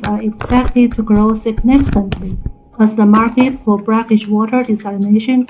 are expected to grow significantly as the market for brackish water desalination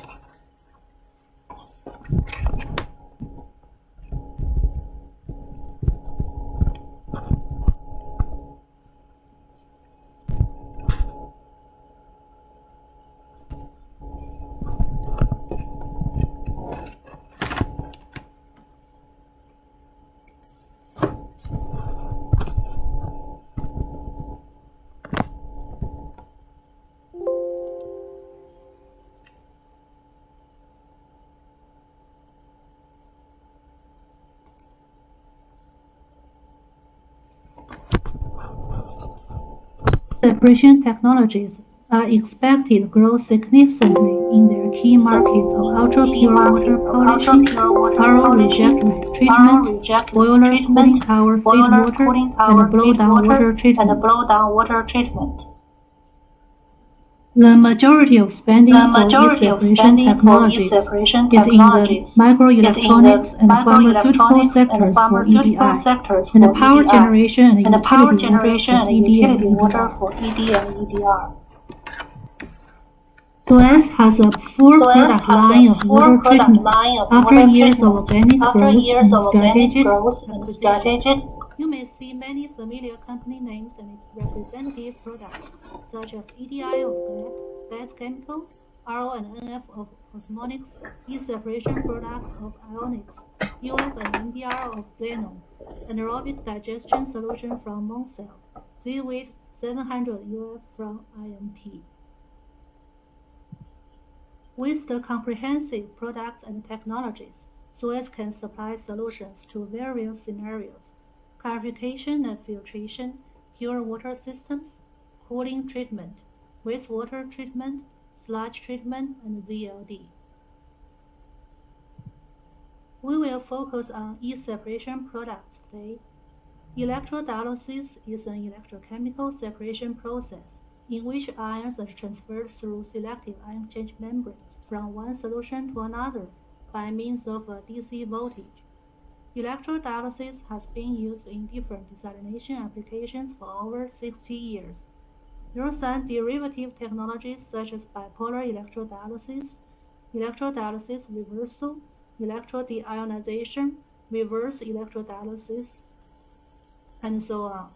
separation technologies are expected to grow significantly in their key markets of ultra-pure water polishing, RO reject treatment, boiler cooling tower feed water, and blow-down water treatment. The majority of spending for e-separation technologies is in the microelectronics and pharmaceutical sectors for EDI, and the power generation and utility water for ED and EDR. SUEZ has a full product line of water treatment. After years of organic growth and strategic, you may see many familiar company names and its representative products, such as EDI of gas chemicals, RO and NF of osmotics, e-separation products of ionics, UF and NDR of xenon, anaerobic digestion solution from Municipal, Z-weight 700 UF from IMT. With the comprehensive products and technologies, SUEZ can supply solutions to various scenarios: clarification and filtration, pure water systems, cooling treatment, wastewater treatment, sludge treatment, and ZLD. We will focus on e-separation products today. Electrodialysis is an electrochemical separation process in which ions are transferred through selective ion exchange membranes from one solution to another by means of a DC voltage. Electrodialysis has been used in different desalination applications for over 60 years. There are some derivative technologies such as bipolar electrodialysis, electrodialysis reversal, electrodeionization, reverse electrodialysis, and so on.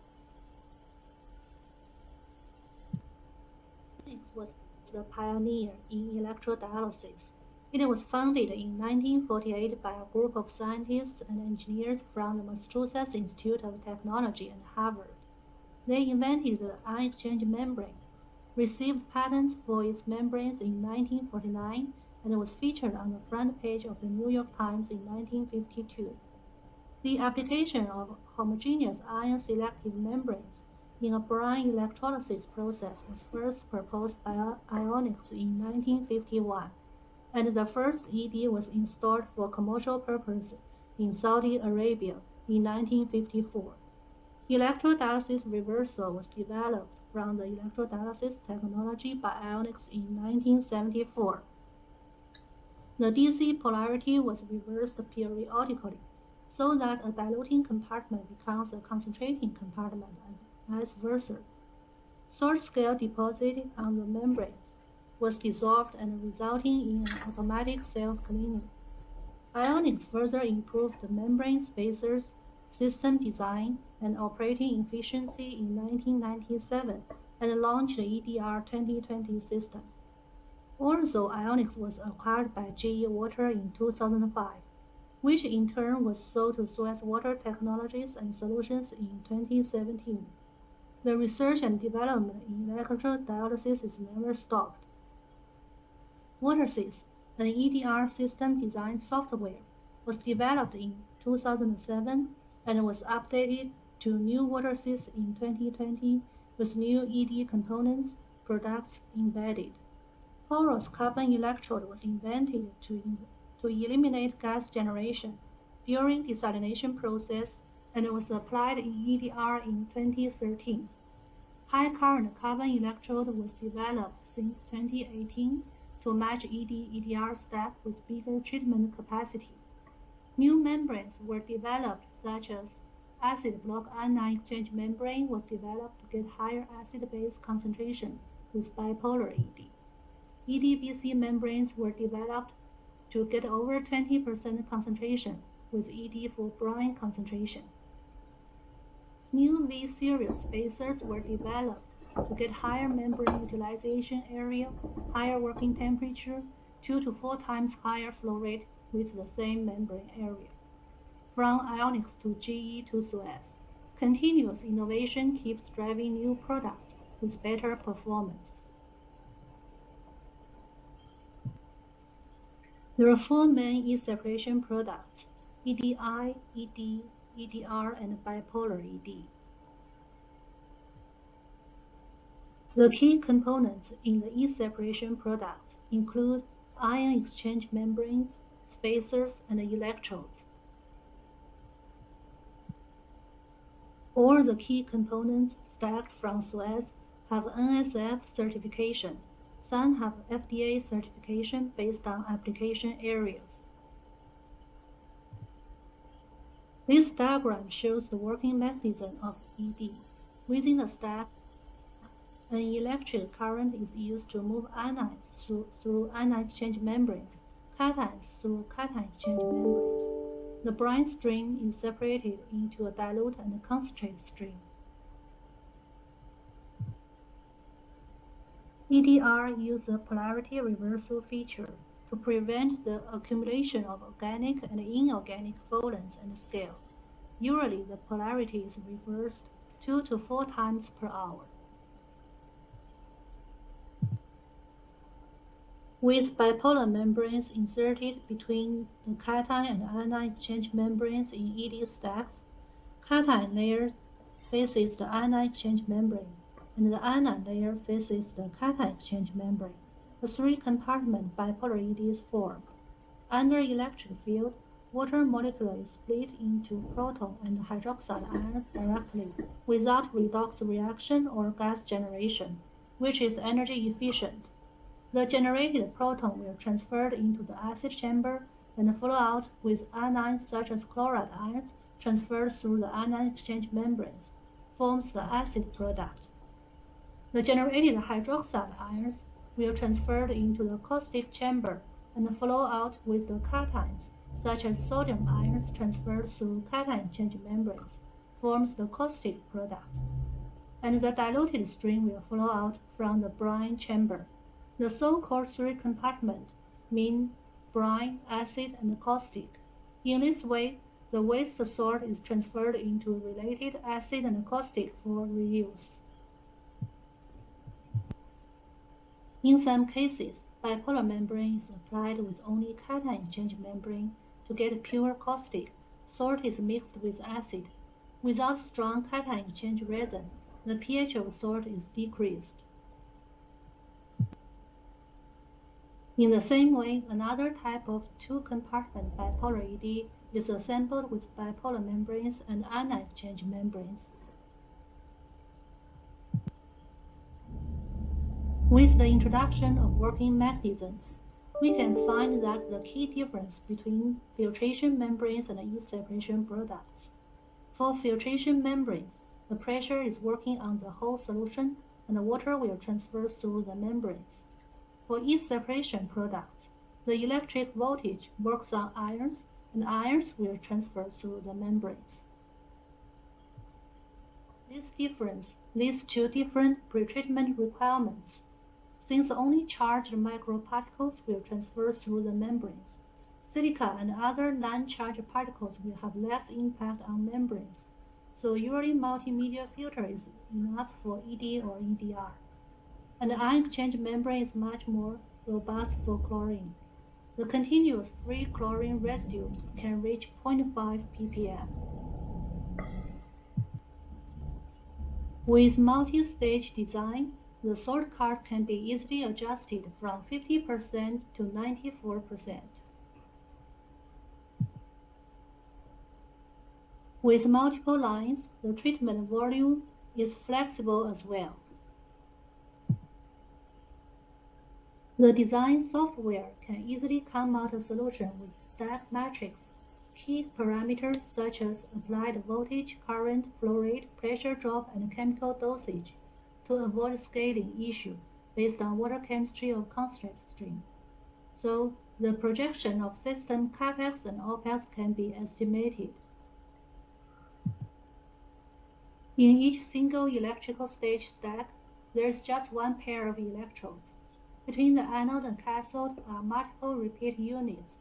Was the pioneer in electrodialysis. It was founded in 1948 by a group of scientists and engineers from the Massachusetts Institute of Technology and Harvard. They invented the ion exchange membrane, received patents for its membranes in 1949, and was featured on the front page of the New York Times in 1952. The application of homogeneous ion selective membranes in a brine electrolysis process was first proposed by Ionics in 1951, and the first ED was installed for commercial purposes in Saudi Arabia in 1954. Electrodialysis reversal was developed from the electrodialysis technology by Ionics in 1974. The DC polarity was reversed periodically, so that a diluting compartment becomes a concentrating compartment and vice versa. Salt scale deposited on the membranes was dissolved and resulting in an automatic self-cleaning. Ionics further improved the membrane spacers, system design, and operating efficiency in 1997 and launched the EDR 2020 system. Also, Ionics was acquired by GE Water in 2005, which in turn was sold to SUEZ Water Technologies and Solutions in 2017. The research and development in electrodialysis is never stopped. WaterSys, an EDR system design software, was developed in 2007 and was updated to new WaterSys in 2020 with new ED components, products embedded. Porous carbon electrode was invented to eliminate gas generation during desalination process and was applied in EDR in 2013. High current carbon electrode was developed since 2018 to match ED-EDR step with bigger treatment capacity. New membranes were developed such as acid block anion exchange membrane was developed to get higher acid-base concentration with bipolar ED. EDBC membranes were developed to get over 20% concentration with ED for brine concentration. New V-series spacers were developed to get higher membrane utilization area, higher working temperature, 2 to 4 times higher flow rate with the same membrane area. From ionics to GE to Suez, continuous innovation keeps driving new products with better performance. There are 4 main E-separation products: EDI, ED, EDR, and bipolar ED. The key components in the E-separation products include ion exchange membranes, spacers, and electrodes. All the key components stacks from Suez have NSF certification. Some have FDA certification based on application areas. This diagram shows the working mechanism of ED. Within the stack, an electric current is used to move anions through anion exchange membranes, cations through cation exchange membranes. The brine stream is separated into a dilute and concentrate stream. EDR uses a polarity reversal feature to prevent the accumulation of organic and inorganic photon's and scale. Usually, the polarity is reversed 2 to 4 times per hour. With bipolar membranes inserted between the cation and anion exchange membranes in ED stacks, cation layer faces the anion exchange membrane, and the anion layer faces the cation exchange membrane. The 3-compartment bipolar ED is formed. Under electric field, water molecule is split into proton and hydroxide ions directly without redox reaction or gas generation, which is energy efficient. The generated proton will transfer into the acid chamber and flow out with anions such as chloride ions transferred through the anion exchange membranes, forms the acid product. The generated hydroxide ions will transfer into the caustic chamber and flow out with the cations, such as sodium ions transferred through cation exchange membranes, forms the caustic product. And the diluted stream will flow out from the brine chamber. The so-called 3-compartment mean brine, acid, and caustic. In this way, the waste salt is transferred into related acid and caustic for reuse. In some cases, bipolar membrane is applied with only cation exchange membrane to get pure caustic. Salt is mixed with acid. Without strong cation exchange resin, the pH of salt is decreased. In the same way, another type of 2-compartment bipolar ED is assembled with bipolar membranes and anion exchange membranes. With the introduction of working mechanisms, we can find that the key difference between filtration membranes and E-separation products. For filtration membranes, the pressure is working on the whole solution and the water will transfer through the membranes. For E-separation products, the electric voltage works on ions, and ions will transfer through the membranes. This difference leads to different pretreatment requirements. Since only charged microparticles will transfer through the membranes, silica and other non-charged particles will have less impact on membranes, so usually multimedia filter is enough for ED or EDR. And the ion exchange membrane is much more robust for chlorine. The continuous free chlorine residue can reach 0.5 ppm. With multi-stage design, the salt cut can be easily adjusted from 50% to 94%. With multiple lines, the treatment volume is flexible as well. The design software can easily come out a solution with stack matrix Key parameters such as applied voltage, current, flow rate, pressure drop, and chemical dosage to avoid scaling issue based on water chemistry or constant stream. So the projection of system capex and opex can be estimated. In each single electrical stage stack, there is just one pair of electrodes. Between the anode and cathode are multiple repeat units.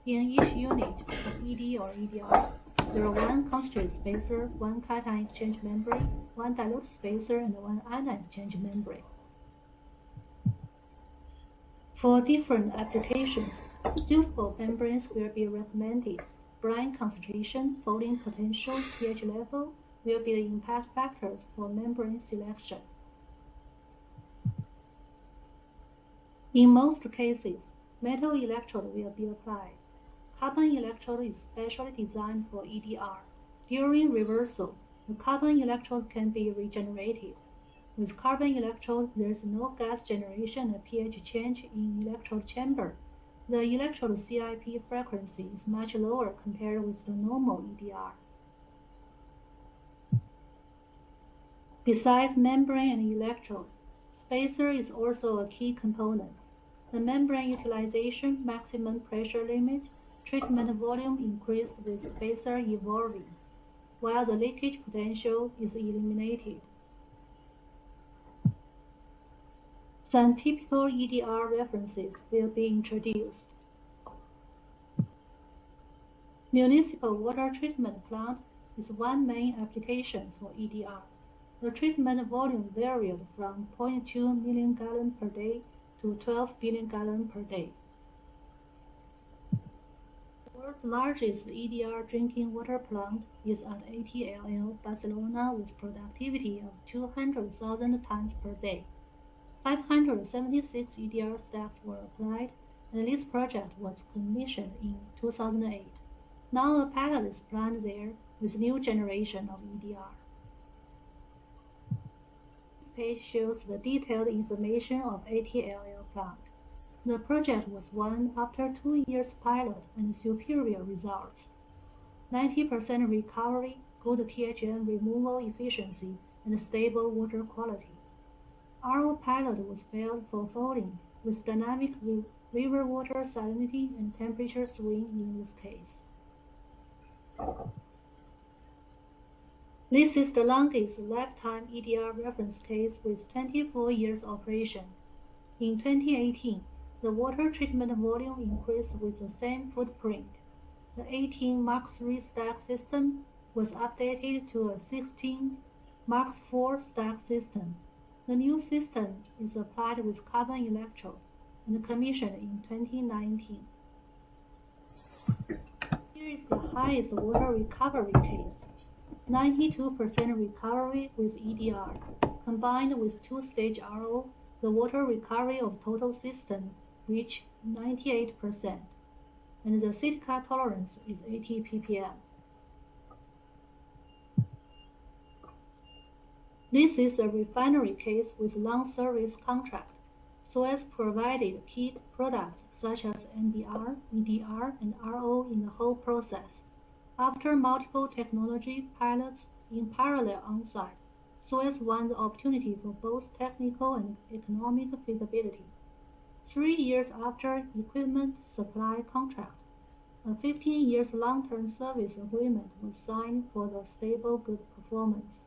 In each unit of ED or EDR, there are one concentrate spacer, one cation exchange membrane, one dilute spacer, and one anion exchange membrane. For different applications, suitable membranes will be recommended. Brine concentration, folding potential, pH level will be the impact factors for membrane selection. In most cases, metal electrode will be applied. Carbon electrode is specially designed for EDR. During reversal, the carbon electrode can be regenerated. With carbon electrode, there is no gas generation and pH change in electrode chamber. The electrode CIP frequency is much lower compared with the normal EDR. Besides membrane and electrode, spacer is also a key component. The membrane utilization maximum pressure limit, treatment volume increased with spacer evolving, while the leakage potential is eliminated. Some typical EDR references will be introduced. Municipal water treatment plant is one main application for EDR. The treatment volume varied from 0.2 million gallons per day to 12 billion gallons per day. The world's largest EDR drinking water plant is at ATLL, Barcelona, with productivity of 200,000 tons per day. 576 EDR stacks were applied, and this project was commissioned in 2008. Now a pilot is planned there with new generation of EDR. This page shows the detailed information of ATLL plant. The project was won after 2 years pilot and superior results. 90% recovery, good THM removal efficiency, and stable water quality. RO pilot was built for folding with dynamic river water salinity and temperature swing in this case. This is the longest lifetime EDR reference case with 24 years operation. In 2018, the water treatment volume increased with the same footprint. The 18 Mark III stack system was updated to a 16 Mark IV stack system. The new system is applied with carbon electrode and commissioned in 2019. Here is the highest water recovery case. 92% recovery with EDR. Combined with two-stage RO, the water recovery of total system reached 98%, and the Sitka tolerance is 80 ppm. This is a refinery case with long service contract. Suez provided key products such as NDR, EDR, and RO in the whole process. After multiple technology pilots in parallel on-site, Suez won the opportunity for both technical and economic feasibility. 3 years after equipment supply contract, a 15 years long-term service agreement was signed for the stable good performance.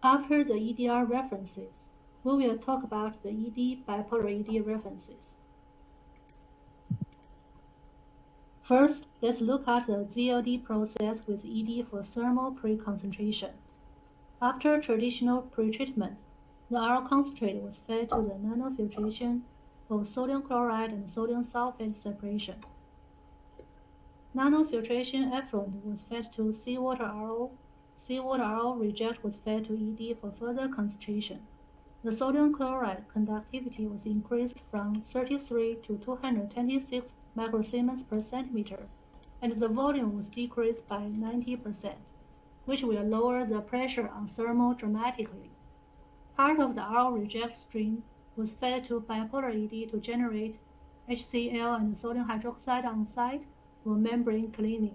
After the EDR references, we will talk about the ED bipolar ED references. First, let's look at the ZLD process with ED for thermal pre-concentration. After traditional pretreatment, the RO concentrate was fed to the nanofiltration for sodium chloride and sodium sulfate separation. Nanofiltration effluent was fed to seawater RO. Seawater RO reject was fed to ED for further concentration. The sodium chloride conductivity was increased from 33 to 226 microsiemens per centimeter, and the volume was decreased by 90%, which will lower the pressure on thermal dramatically. Part of the RO reject stream was fed to bipolar ED to generate HCl and sodium hydroxide on site for membrane cleaning.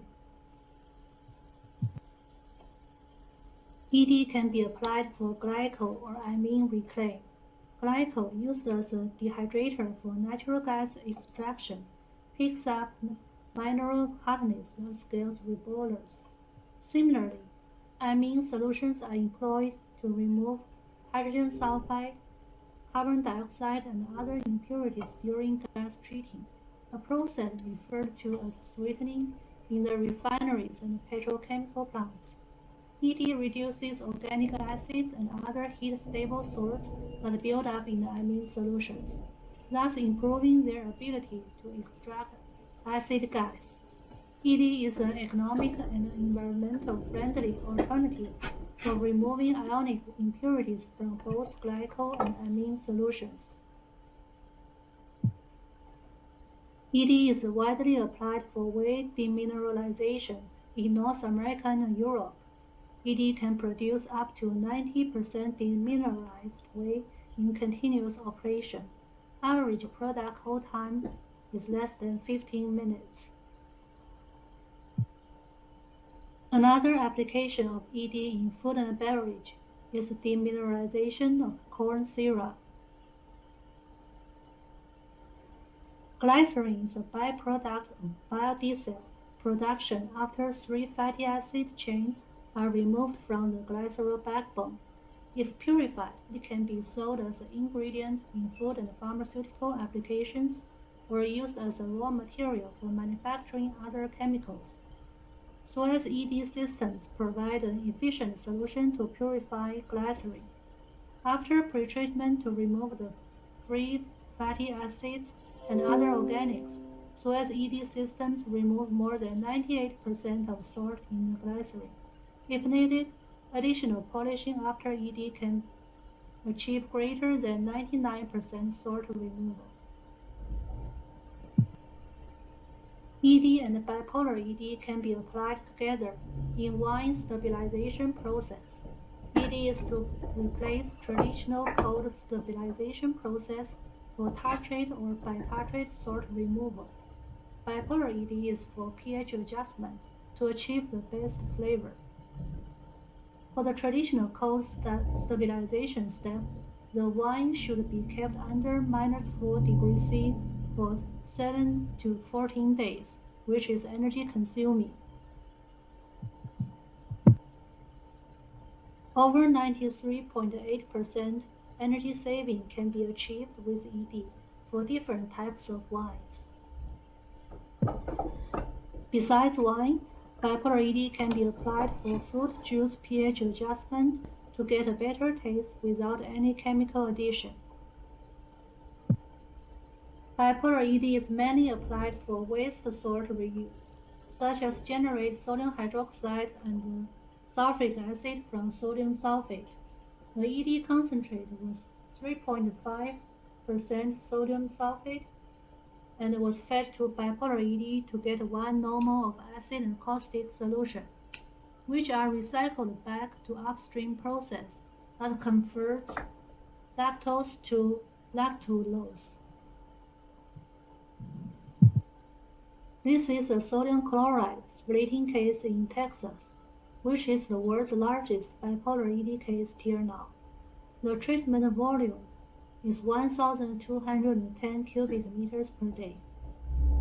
ED can be applied for glycol or amine reclaim. Glycol, used as a dehydrator for natural gas extraction, picks up mineral hardness that scales with boilers. Similarly, amine solutions are employed to remove hydrogen sulfide, carbon dioxide, and other impurities during gas treating, a process referred to as sweetening in the refineries and petrochemical plants. ED reduces organic acids and other heat-stable salts that build up in the amine solutions, thus improving their ability to extract acid gas. ED is an economic and environmental friendly alternative for removing ionic impurities from both glycol and amine solutions. ED is widely applied for whey demineralization in North America and Europe. ED can produce up to 90% demineralized whey in continuous operation. Average product hold time is less than 15 minutes. Another application of ED in food and beverage is demineralization of corn syrup. Glycerin is a byproduct of biodiesel production after 3 fatty acid chains are removed from the glycerol backbone. If purified, it can be sold as an ingredient in food and pharmaceutical applications or used as a raw material for manufacturing other chemicals. Suez ED systems provide an efficient solution to purify glycerin. After pretreatment to remove the free fatty acids and other organics, Suez ED systems remove more than 98% of salt in the glycerin. If needed, additional polishing after ED can achieve greater than 99% salt removal. ED and bipolar ED can be applied together in one stabilization process. ED is to replace traditional cold stabilization process for tartrate or bitartrate salt removal. Bipolar ED is for pH adjustment to achieve the best flavor. For the traditional cold stabilization step, the wine should be kept under -4 degrees C for 7 to 14 days, which is energy consuming. Over 93.8% energy saving can be achieved with ED for different types of wines. Besides wine, bipolar ED can be applied for fruit juice pH adjustment to get a better taste without any chemical addition. Bipolar ED is mainly applied for waste salt reuse, such as generate sodium hydroxide and sulfuric acid from sodium sulfate. The ED concentrate was 3.5% sodium sulfate and was fed to bipolar ED to get 1 normal of acid and caustic solution, which are recycled back to upstream process that converts lactose to lactulose. This is a sodium chloride splitting case in Texas, which is the world's largest bipolar ED case till now. The treatment volume is 1,210 cubic meters per day.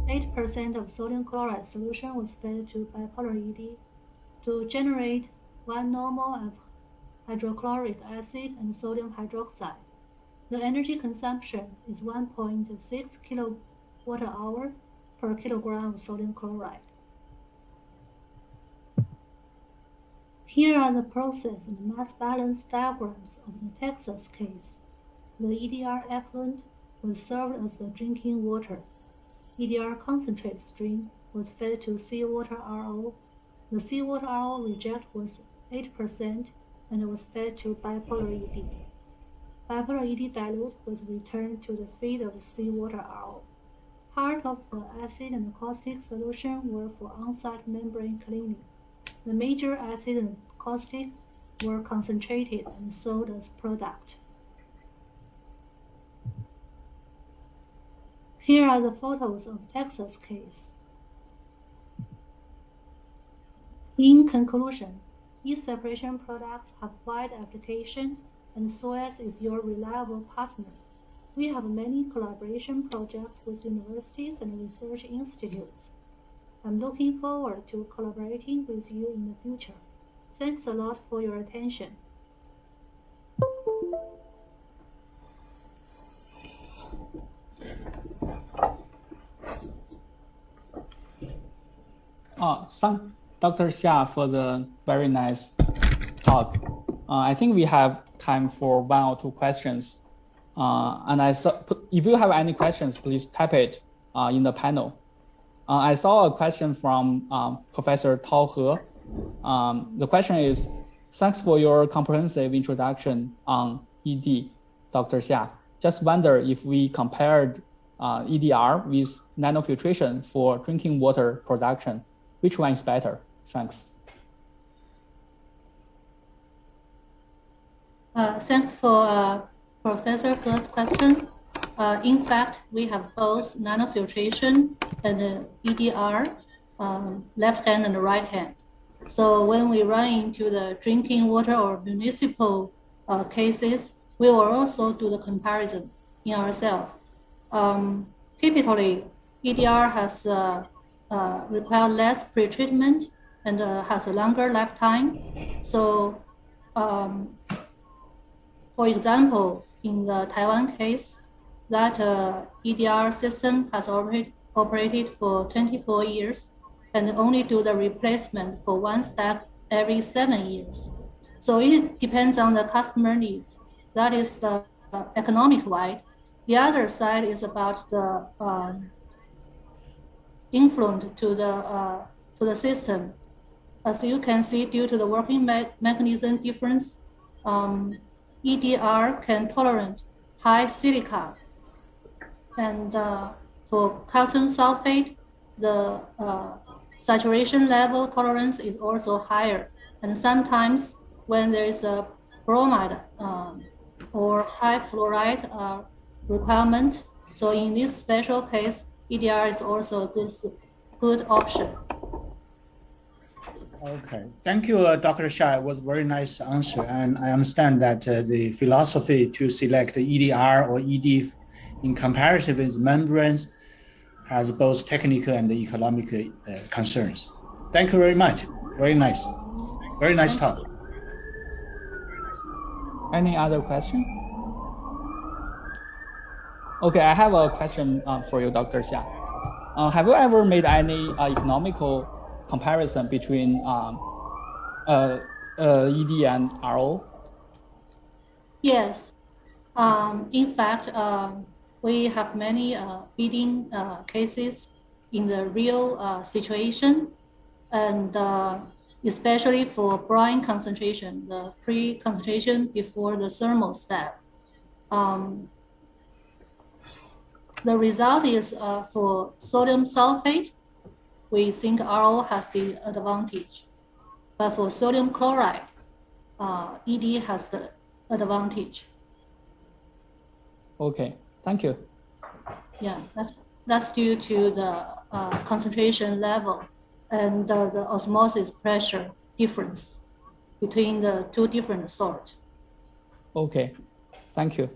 8% of sodium chloride solution was fed to bipolar ED to generate 1 normal of hydrochloric acid and sodium hydroxide. The energy consumption is 1.6 kilowatt-hours per kilogram of sodium chloride. Here are the process and mass balance diagrams of the Texas case. The EDR effluent was served as the drinking water. EDR concentrate stream was fed to seawater RO. The seawater RO reject was 8% and was fed to bipolar ED. Bipolar ED dilute was returned to the feed of seawater RO. Part of the acid and caustic solution were for on-site membrane cleaning. The major acid and caustic were concentrated and sold as product. Here are the photos of Texas case. In conclusion, e-separation products have wide application, and SOES is your reliable partner. We have many collaboration projects with universities and research institutes. I'm looking forward to collaborating with you in the future. Thanks a lot for your attention. Thank Dr. Xia for the very nice talk. I think we have time for 1 or 2 questions. And if you have any questions, please type it in the panel. I saw a question from Professor Tao He. The question is, thanks for your comprehensive introduction on ED, Dr. Xia. Just wonder if we compared EDR with nanofiltration for drinking water production, which one is better? Thanks. Thanks for Professor He's question. In fact, we have both nanofiltration and EDR, left hand and right hand. So when we run into the drinking water or municipal cases, we will also do the comparison in ourselves. Typically, EDR has require less pretreatment and has a longer lifetime. So, for example, in the Taiwan case, that EDR system has operated for 24 years and only do the replacement for 1 step every 7 years. So it depends on the customer needs. That is the economic wide. The other side is about the influence to the system. As you can see, due to the working mechanism difference, EDR can tolerate high silica. And for calcium sulfate, the saturation level tolerance is also higher. And sometimes when there is a bromide or high fluoride requirement, so in this special case, EDR is also a good option. Okay, thank you, Dr. Xia. It was a very nice answer. And I understand that the philosophy to select the EDR or ED in comparison with membranes has both technical and economic concerns. Thank you very much. Very nice. Very nice talk. Any other question? Okay, I have a question for you, Dr. Xia. Have you ever made any economical comparison between ED and RO? Yes. In fact, we have many bidding cases in the real situation, and especially for brine concentration, the pre-concentration before the thermal step. The result is for sodium sulfate, we think RO has the advantage. But for sodium chloride, ED has the advantage. Okay, thank you. Yeah, that's due to the concentration level and the osmosis pressure difference between the 2 different sorts. Okay, thank you.